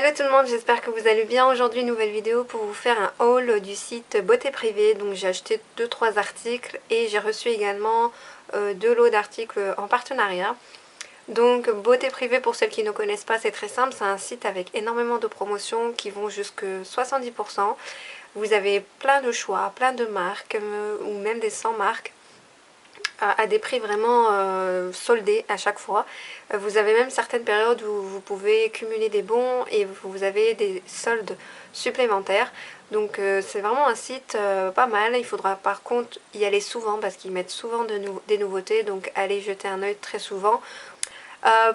Hello tout le monde, j'espère que vous allez bien. Aujourd'hui, nouvelle vidéo pour vous faire un haul du site Beauté Privée. Donc j'ai acheté 2-3 articles et j'ai reçu également 2 lots d'articles en partenariat. Donc Beauté Privée, pour celles qui ne connaissent pas, c'est très simple. C'est un site avec énormément de promotions qui vont jusque 70%. Vous avez plein de choix, plein de marques ou même des 100 marques à des prix vraiment soldés à chaque fois. Vous avez même certaines périodes où vous pouvez cumuler des bons et vous avez des soldes supplémentaires. Donc c'est vraiment un site pas mal. Il faudra par contre y aller souvent parce qu'ils mettent souvent des nouveautés. Donc allez jeter un œil très souvent.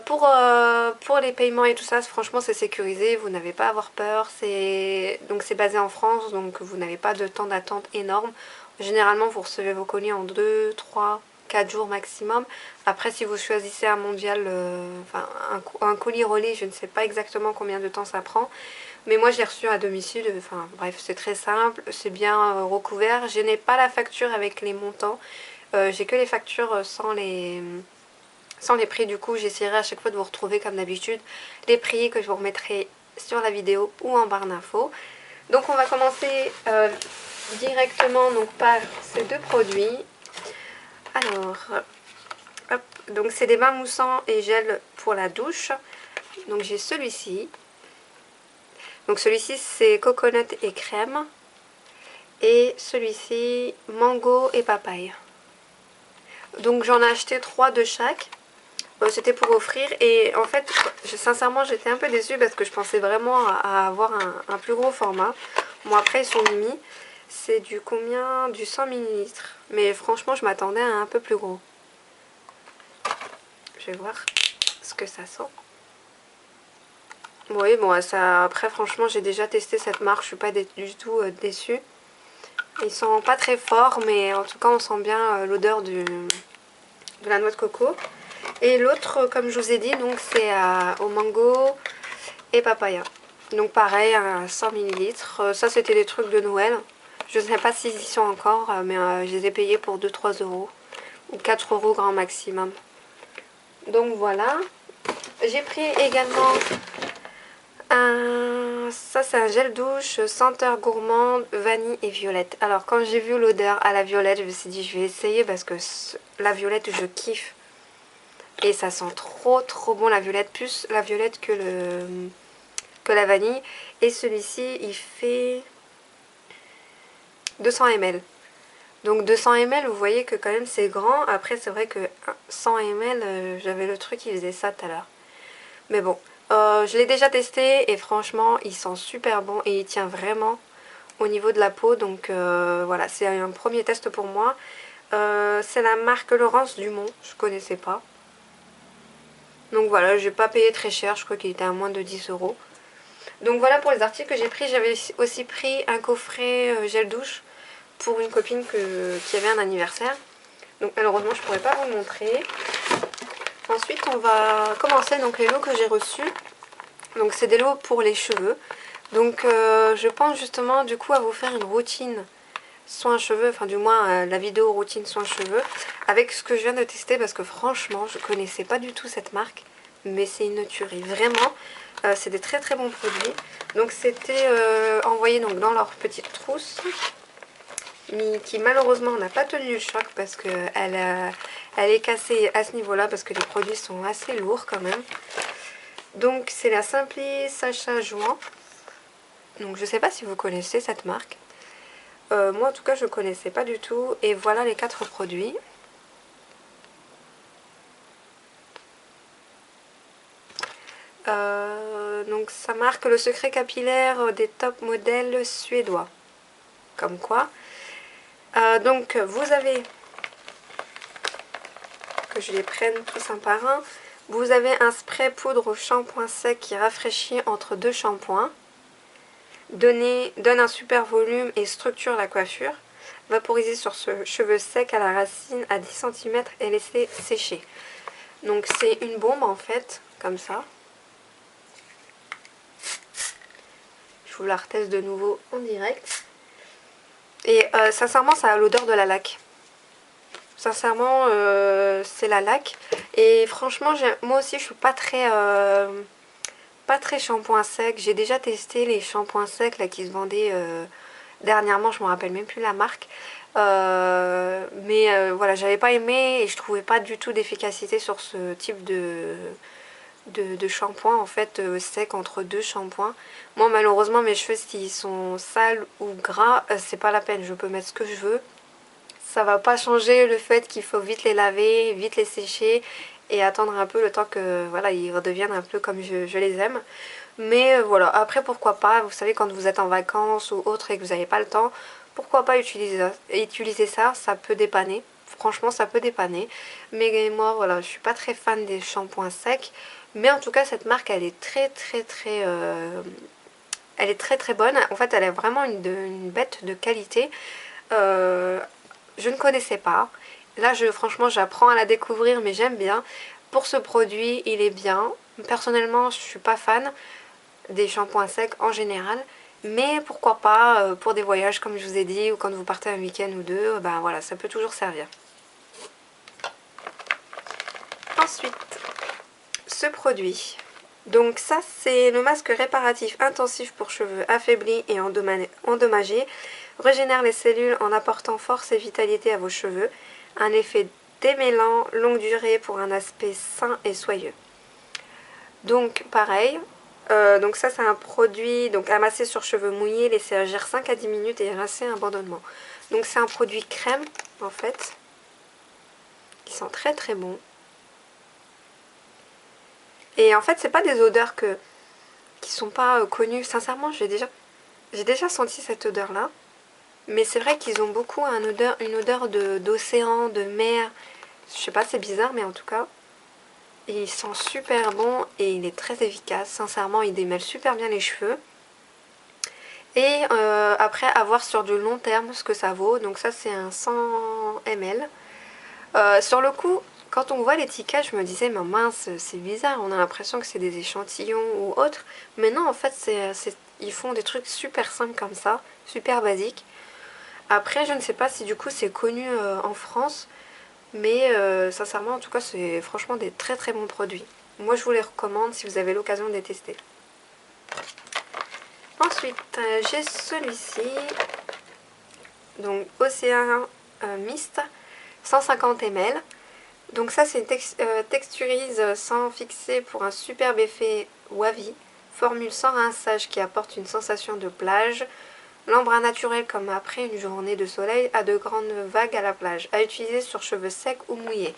Pour les paiements et tout ça, franchement c'est sécurisé, vous n'avez pas à avoir peur. Donc c'est basé en France, donc vous n'avez pas de temps d'attente énorme. Généralement vous recevez vos colis en 2, 3, 4 jours maximum. Après si vous choisissez un mondial, enfin un colis relais, je ne sais pas exactement combien de temps ça prend. Mais moi je l'ai reçu à domicile, enfin bref c'est très simple, c'est bien recouvert. Je n'ai pas la facture avec les montants, j'ai que les factures sans les prix. Du coup j'essaierai à chaque fois de vous retrouver comme d'habitude les prix que je vous remettrai sur la vidéo ou en barre d'infos. Donc on va commencer directement donc, par ces deux produits. Alors, hop, donc c'est des bains moussants et gel pour la douche. Donc j'ai celui-ci. Donc celui-ci c'est coconut et crème. Et celui-ci mango et papaye. Donc j'en ai acheté 3 de chaque. C'était pour offrir et en fait sincèrement j'étais un peu déçue parce que je pensais vraiment à avoir un plus gros format. Bon après ils sont mini, c'est du combien? Du 100 ml. Mais franchement je m'attendais à un peu plus gros. Je vais voir ce que ça sent. Oui bon ça, après franchement j'ai déjà testé cette marque, je suis pas du tout déçue. Ils sont pas très forts mais en tout cas on sent bien l'odeur de la noix de coco. Et l'autre, comme je vous ai dit, donc c'est au mango et papaya. Donc pareil, à 100 ml. Ça c'était des trucs de Noël. Je ne sais pas s'ils y sont encore, mais je les ai payés pour 2-3 euros. Ou 4 euros grand maximum. Donc voilà. J'ai pris également ça c'est un gel douche senteur gourmande, vanille et violette. Alors quand j'ai vu l'odeur à la violette, je me suis dit je vais essayer parce que la violette je kiffe. Et ça sent trop bon la violette, plus la violette que la vanille. Et celui-ci il fait 200 ml. Donc 200 ml, vous voyez que quand même c'est grand. Après c'est vrai que 100 ml, j'avais le truc qui faisait ça tout à l'heure. Mais bon, je l'ai déjà testé et franchement il sent super bon et il tient vraiment au niveau de la peau. Donc voilà, c'est un premier test pour moi. C'est la marque Laurence Dumont, je connaissais pas. Donc voilà, j'ai pas payé très cher, je crois qu'il était à moins de 10 euros. Donc voilà pour les articles que j'ai pris. J'avais aussi pris un coffret gel douche pour une copine qui avait un anniversaire. Donc malheureusement je pourrais pas vous le montrer. Ensuite on va commencer donc les lots que j'ai reçus. Donc c'est des lots pour les cheveux. Donc je pense justement du coup à vous faire une routine soin cheveux, enfin du moins la vidéo routine soin cheveux avec ce que je viens de tester parce que franchement je connaissais pas du tout cette marque, mais c'est une tuerie vraiment. C'est des très bons produits. Donc c'était envoyé donc dans leur petite trousse, mais qui malheureusement n'a pas tenu le choc parce que elle est cassée à ce niveau là parce que les produits sont assez lourds quand même. Donc c'est la Simply Sacha Joint. Donc je sais pas si vous connaissez cette marque. Moi en tout cas je connaissais pas du tout. Et voilà les 4 produits. Donc ça marque le secret capillaire des top modèles suédois. Comme quoi. Donc vous avez, que je les prenne tous un par un. Vous avez un spray poudre au shampoing sec qui rafraîchit entre 2 shampoings. Donne un super volume et structure la coiffure. Vaporiser sur ce cheveu sec à la racine à 10 cm et laisser sécher. Donc c'est une bombe en fait, comme ça. Je vous la reteste de nouveau en direct. Et sincèrement ça a l'odeur de la laque. Sincèrement c'est la laque. Et franchement moi aussi je suis pas très pas très shampoing sec. J'ai déjà testé les shampoings secs là qui se vendaient dernièrement, je me rappelle même plus la marque. Mais voilà, j'avais pas aimé et je trouvais pas du tout d'efficacité sur ce type de shampoing en fait sec entre deux shampoings. Moi malheureusement mes cheveux s'ils sont sales ou gras, c'est pas la peine, je peux mettre ce que je veux. Ça va pas changer le fait qu'il faut vite les laver, vite les sécher et attendre un peu le temps que voilà, ils redeviennent un peu comme je les aime. Mais voilà, après pourquoi pas, vous savez quand vous êtes en vacances ou autre et que vous n'avez pas le temps, pourquoi pas utiliser ça, ça peut dépanner. Franchement ça peut dépanner. Mais moi voilà, je suis pas très fan des shampoings secs. Mais en tout cas cette marque elle est elle est très bonne. En fait elle est vraiment une bête de qualité. Je ne connaissais pas. Là, franchement, j'apprends à la découvrir, mais j'aime bien. Pour ce produit, il est bien. Personnellement, je suis pas fan des shampoings secs en général. Mais pourquoi pas pour des voyages, comme je vous ai dit, ou quand vous partez un week-end ou deux, ben voilà, ça peut toujours servir. Ensuite, ce produit. Donc ça, c'est le masque réparatif intensif pour cheveux affaiblis et endommagés. Régénère les cellules en apportant force et vitalité à vos cheveux. Un effet démêlant, longue durée pour un aspect sain et soyeux. Donc pareil, donc ça c'est un produit donc à masser sur cheveux mouillés, laisser agir 5 à 10 minutes et rincer abandonnement. Donc c'est un produit crème en fait, qui sent très bon. Et en fait c'est pas des odeurs qui sont pas connues. Sincèrement j'ai déjà senti cette odeur là. Mais c'est vrai qu'ils ont beaucoup une odeur d'océan, de mer. Je sais pas, c'est bizarre, mais en tout cas, il sent super bon et il est très efficace. Sincèrement, il démêle super bien les cheveux. Et après, à voir sur du long terme ce que ça vaut. Donc ça, c'est un 100 ml. Sur le coup, quand on voit l'étiquette, je me disais, mais mince, c'est bizarre. On a l'impression que c'est des échantillons ou autre. Mais non, en fait, ils font des trucs super simples comme ça, super basiques. Après, je ne sais pas si du coup c'est connu en France, mais sincèrement, en tout cas, c'est franchement des très bons produits. Moi, je vous les recommande si vous avez l'occasion de les tester. Ensuite, j'ai celui-ci, donc Océan Mist, 150 ml. Donc ça, c'est une texturise sans fixer pour un superbe effet wavy. Formule sans rinçage qui apporte une sensation de plage. L'embrun naturel comme après une journée de soleil à de grandes vagues à la plage. À utiliser sur cheveux secs ou mouillés.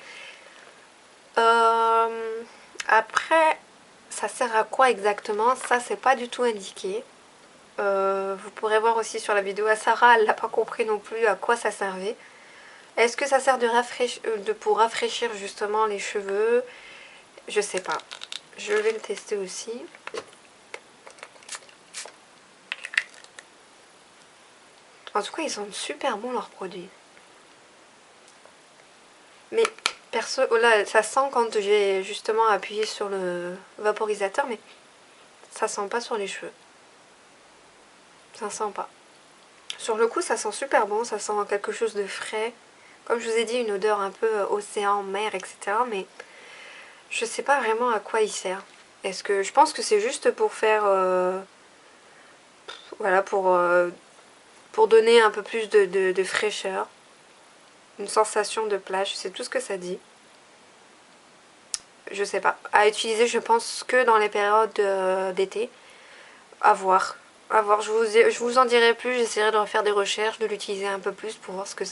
Après, ça sert à quoi exactement? Ça, c'est pas du tout indiqué. Vous pourrez voir aussi sur la vidéo à Sarah, elle n'a pas compris non plus à quoi ça servait. Est-ce que ça sert pour rafraîchir justement les cheveux? Je sais pas. Je vais le tester aussi. En tout cas, ils sont super bons leurs produits. Mais perso, oh là, ça sent quand j'ai justement appuyé sur le vaporisateur, mais ça sent pas sur les cheveux. Ça sent pas. Sur le coup, ça sent super bon, ça sent quelque chose de frais. Comme je vous ai dit, une odeur un peu océan, mer, etc. Mais je sais pas vraiment à quoi il sert. Est-ce que je pense que c'est juste pour faire... voilà, pour donner un peu plus de fraîcheur. Une sensation de plage, c'est tout ce que ça dit. Je sais pas. À utiliser, je pense, que dans les périodes d'été. À voir. À voir. Je vous en dirai plus. J'essaierai de refaire des recherches, de l'utiliser un peu plus pour voir ce que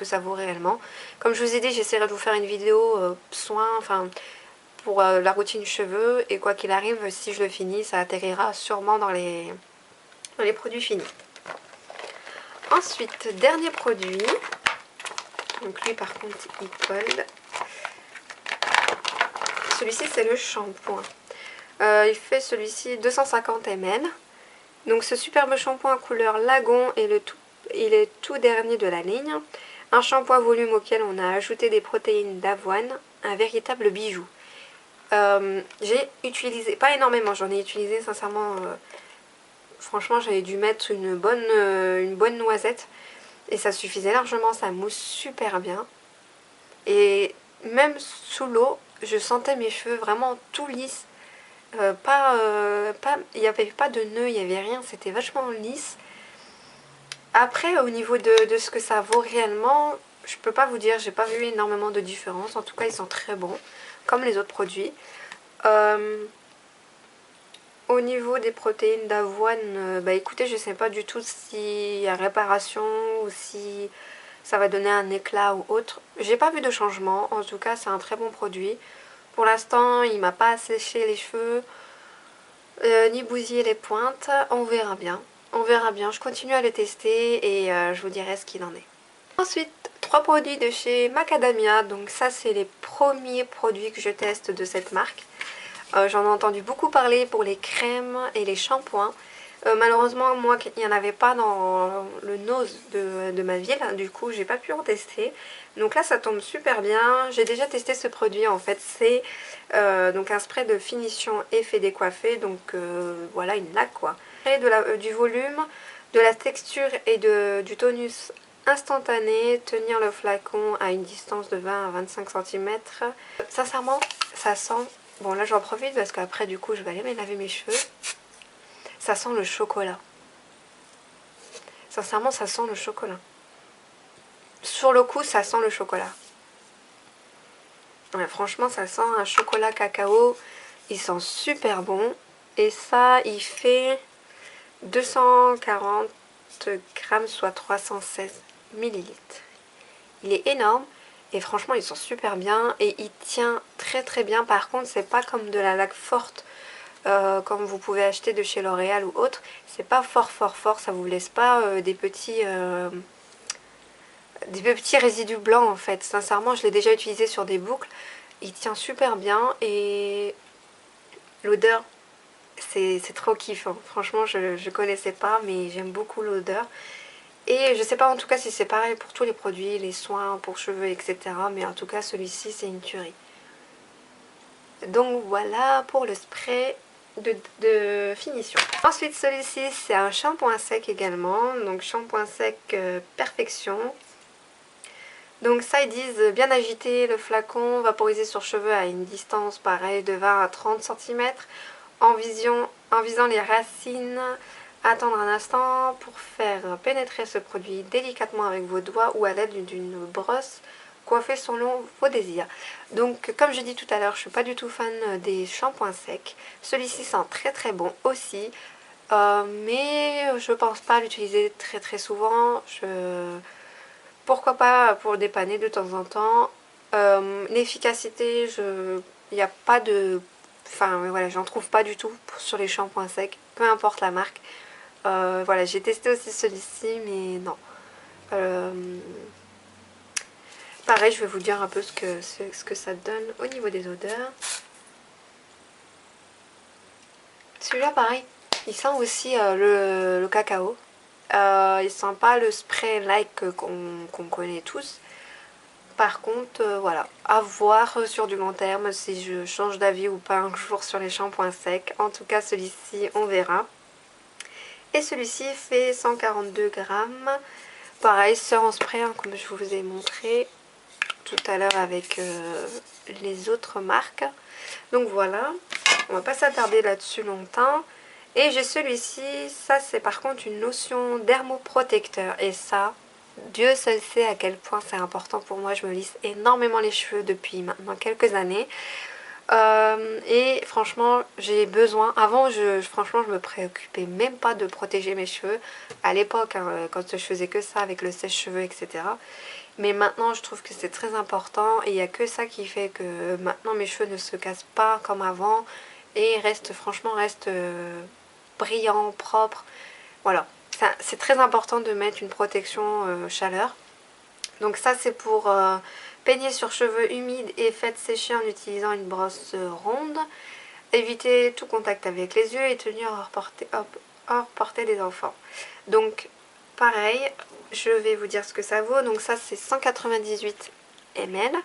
ça vaut réellement. Comme je vous ai dit, j'essaierai de vous faire une vidéo soin, enfin, pour la routine cheveux. Et quoi qu'il arrive, si je le finis, ça atterrira sûrement dans les produits finis. Ensuite, dernier produit. Donc lui, par contre, il colle. Celui-ci, c'est le shampoing. Il fait celui-ci 250 ml. Donc ce superbe shampoing couleur lagon est il est tout dernier de la ligne. Un shampoing volume auquel on a ajouté des protéines d'avoine. Un véritable bijou. J'ai utilisé, pas énormément, j'en ai utilisé sincèrement. Franchement, j'avais dû mettre une bonne noisette. Et ça suffisait largement, ça mousse super bien. Et même sous l'eau, je sentais mes cheveux vraiment tout lisses. Il n'y avait pas de nœuds, il n'y avait rien, c'était vachement lisse. Après, au niveau de ce que ça vaut réellement, je peux pas vous dire, j'ai pas vu énormément de différence. En tout cas, ils sont très bons, comme les autres produits. Au niveau des protéines d'avoine, bah écoutez, je sais pas du tout s'il y a réparation ou si ça va donner un éclat ou autre. J'ai pas vu de changement, en tout cas, c'est un très bon produit. Pour l'instant, il m'a pas asséché les cheveux, ni bousillé les pointes. On verra bien. On verra bien. Je continue à les tester et je vous dirai ce qu'il en est. Ensuite, 3 produits de chez Macadamia. Donc ça, c'est les premiers produits que je teste de cette marque. J'en ai entendu beaucoup parler pour les crèmes et les shampoings. Malheureusement, moi, il n'y en avait pas dans le nose de ma ville. Du coup, j'ai pas pu en tester. Donc là, ça tombe super bien. J'ai déjà testé ce produit, en fait. C'est donc un spray de finition effet décoiffé. Donc voilà, une laque, quoi. Du volume, de la texture et du tonus instantané. Tenir le flacon à une distance de 20 à 25 cm. Sincèrement, ça sent... Bon, là, j'en profite parce qu'après, du coup, je vais aller me laver mes cheveux. Ça sent le chocolat. Sincèrement, ça sent le chocolat. Sur le coup, ça sent le chocolat. Ouais, franchement, ça sent un chocolat cacao. Il sent super bon. Et ça, il fait 240 grammes, soit 316 millilitres. Il est énorme. Et franchement, il sent super bien. Et il tient très très bien. Par contre, c'est pas comme de la laque forte. Comme vous pouvez acheter de chez L'Oréal ou autre, c'est pas fort, ça vous laisse pas des petits résidus blancs en fait. Sincèrement, je l'ai déjà utilisé sur des boucles, il tient super bien et l'odeur, c'est trop kiffant. Franchement, je connaissais pas, mais j'aime beaucoup l'odeur. Et je sais pas en tout cas si c'est pareil pour tous les produits, les soins pour cheveux, etc. Mais en tout cas, celui-ci, c'est une tuerie. Donc voilà pour le spray de finition. Ensuite, celui-ci, c'est un shampoing sec également. Donc shampoing sec Perfection. Donc ça, ils disent bien agiter le flacon, vaporiser sur cheveux à une distance pareille de 20 à 30 cm. En visant les racines, attendre un instant pour faire pénétrer ce produit délicatement avec vos doigts ou à l'aide d'une brosse coiffée selon vos désirs. Donc comme je dis tout à l'heure, je suis pas du tout fan des shampoings secs. Celui-ci sent très très bon aussi. Mais je pense pas l'utiliser très très souvent. Pourquoi pas pour dépanner de temps en temps. L'efficacité, il n'y a pas de... Enfin voilà, j'en trouve pas du tout sur les shampoings secs, peu importe la marque. Voilà, j'ai testé aussi celui-ci, mais non. Pareil, je vais vous dire un peu ce que ça donne au niveau des odeurs. Celui-là, pareil, il sent aussi le cacao. Il sent pas le spray like qu'on connaît tous. Par contre, voilà, à voir sur du long terme si je change d'avis ou pas un jour sur les shampoings secs. En tout cas, celui-ci, on verra. Et celui-ci fait 142 grammes. Pareil, c'est en spray, hein, comme je vous ai montré tout à l'heure avec les autres marques. Donc voilà, on va pas s'attarder là-dessus longtemps. Et j'ai celui-ci, ça c'est par contre une lotion dermoprotecteur. Et ça, Dieu seul sait à quel point c'est important pour moi. Je me lisse énormément les cheveux depuis maintenant quelques années. Et franchement, j'ai besoin... Avant, franchement, je me préoccupais même pas de protéger mes cheveux. À l'époque, hein, quand je faisais que ça avec le sèche-cheveux, etc. Mais maintenant, je trouve que c'est très important. Et il n'y a que ça qui fait que maintenant, mes cheveux ne se cassent pas comme avant. Et franchement, restent brillants, propres. Voilà. C'est très important de mettre une protection chaleur. Donc ça, c'est pour peigner sur cheveux humides et faites sécher en utilisant une brosse ronde. Éviter tout contact avec les yeux et tenir hors portée des enfants. Donc pareil, je vais vous dire ce que ça vaut. Donc ça, c'est 198 ml.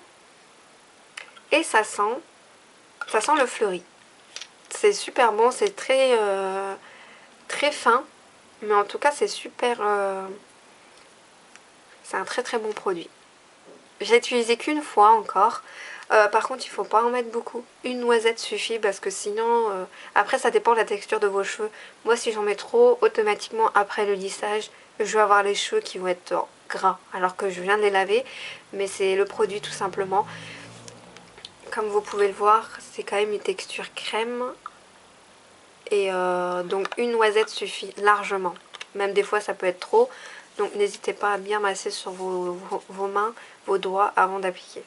Et ça sent le fleuri. C'est super bon, c'est très, très fin. Mais en tout cas, c'est super... c'est un très très bon produit. J'ai utilisé qu'une fois encore. Par contre, il faut pas en mettre beaucoup. Une noisette suffit parce que sinon, après ça dépend de la texture de vos cheveux. Moi, si j'en mets trop, automatiquement après le lissage, je vais avoir les cheveux qui vont être gras alors que je viens de les laver. Mais c'est le produit tout simplement. Comme vous pouvez le voir, c'est quand même une texture crème. Et donc une noisette suffit largement. Même des fois ça peut être trop. Donc n'hésitez pas à bien masser sur vos mains, vos doigts avant d'appliquer.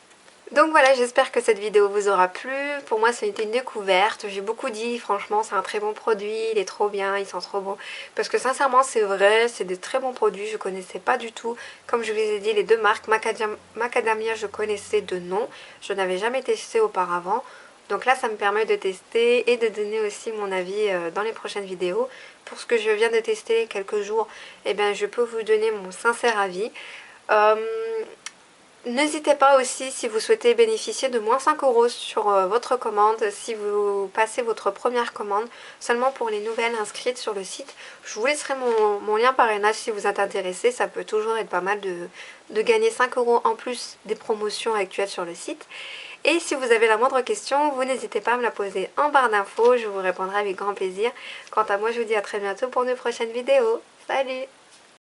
Donc voilà, j'espère que cette vidéo vous aura plu. Pour moi, ça a été une découverte. J'ai beaucoup dit, franchement, c'est un très bon produit, il est trop bien, il sent trop bon. Parce que sincèrement, c'est vrai, c'est des très bons produits, je connaissais pas du tout. Comme je vous ai dit, les deux marques, Macadamia, je connaissais de nom. Je n'avais jamais testé auparavant. Donc là, ça me permet de tester et de donner aussi mon avis dans les prochaines vidéos. Pour ce que je viens de tester quelques jours, eh bien, je peux vous donner mon sincère avis. N'hésitez pas aussi si vous souhaitez bénéficier de moins 5 € sur votre commande si vous passez votre première commande seulement pour les nouvelles inscrites sur le site. Je vous laisserai mon lien parrainage si vous êtes intéressé. Ça peut toujours être pas mal de gagner 5 € en plus des promotions actuelles sur le site. Et si vous avez la moindre question, vous n'hésitez pas à me la poser en barre d'infos. Je vous répondrai avec grand plaisir. Quant à moi, je vous dis à très bientôt pour une prochaine vidéo. Salut!